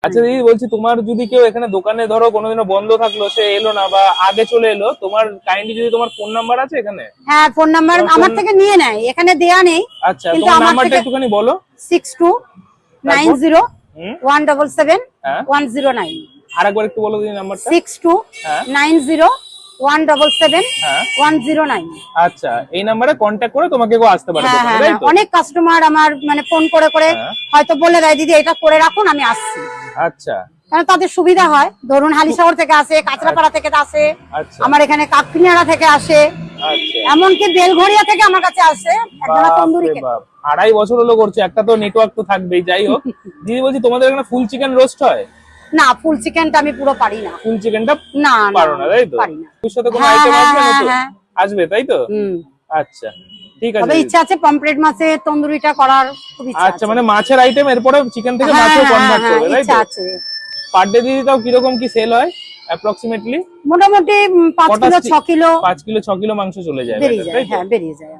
আচ্ছা দিদি বলছি, তোমার যদি কেউ এখানে দোকানে ধরো কোনোদিনও বন্ধ থাকলো, সে এলো না বা আগে চলে এলো, তোমার কাইন্ডলি যদি তোমার ফোন নাম্বার আছে এখানে? হ্যাঁ, ফোন নাম্বার আমার থেকে নিয়ে নেয়, এখানে দেয়া নেই। আচ্ছা, তোমার নাম্বারটা একটুখানি বলো। 6290777109। আরেকবার একটু বলো দিদি নাম্বারটা। 6290777109। আচ্ছা, এই নাম্বারে কন্ট্যাক্ট করে তোমাকে কেউ আসতে পারে হ্যাঁ দোকানে, হ্যাঁ, তাই তো? অনেক কাস্টমার আমার মানে ফোন করে করে হয়তো বলে দেয় দিদি এটা করে রাখুন, আমি আসছি। আচ্ছা কারণ তাদের সুবিধা হয়, ধরুন হালিশহর থেকে আসে, কাঁচরাপাড়া থেকে আসে, আচ্ছা আমার এখানে কাকপিনাড়া থেকে আসে, আচ্ছা। এমনকি বেলঘড়িয়া থেকে আমার কাছে আসে একজনা তন্দুরি খেতে। 2.5 বছর হলো করছে, একটা তো নেটওয়ার্ক তো থাকবেই। যাই হোক দিদি বলছি, তোমাদের এখানে ফুল চিকেন রোস্ট হয়? না, ফুল চিকেনটা আমি পুরো পারি না। ফুল চিকেনটা না পারো না, তাই তো? পারি না। এর সাথে কোনো হ্যাঁ, আইটেম হ্যাঁ, আসবে না তো? হ্যাঁ। আসবে, তাই তো? আচ্ছা ঠিক আছে তবে দিদি। ইচ্ছা আছে পমফ্রেট মাছের তন্দুরিটা করার, খুব ইচ্ছা আচ্ছা, আছে। মানে মাছের আইটেম এরপরে চিকেন থেকে হ্যাঁ, মাছেও হ্যাঁ, কনভার্ট হ্যাঁ, করবে, তাই ইচ্ছা তো? আছে। পার ডে দিদি তাও কিরকম কি সেল হয় অ্যাপ্রক্সিমেটলি? মোটামুটি 5 কিলো 6 কিলো 5 কিলো 6 কিলো মাংস চলে যায়, বেরিয়ে তাই যায়। তো? হ্যাঁ, বেরিয়ে যায়।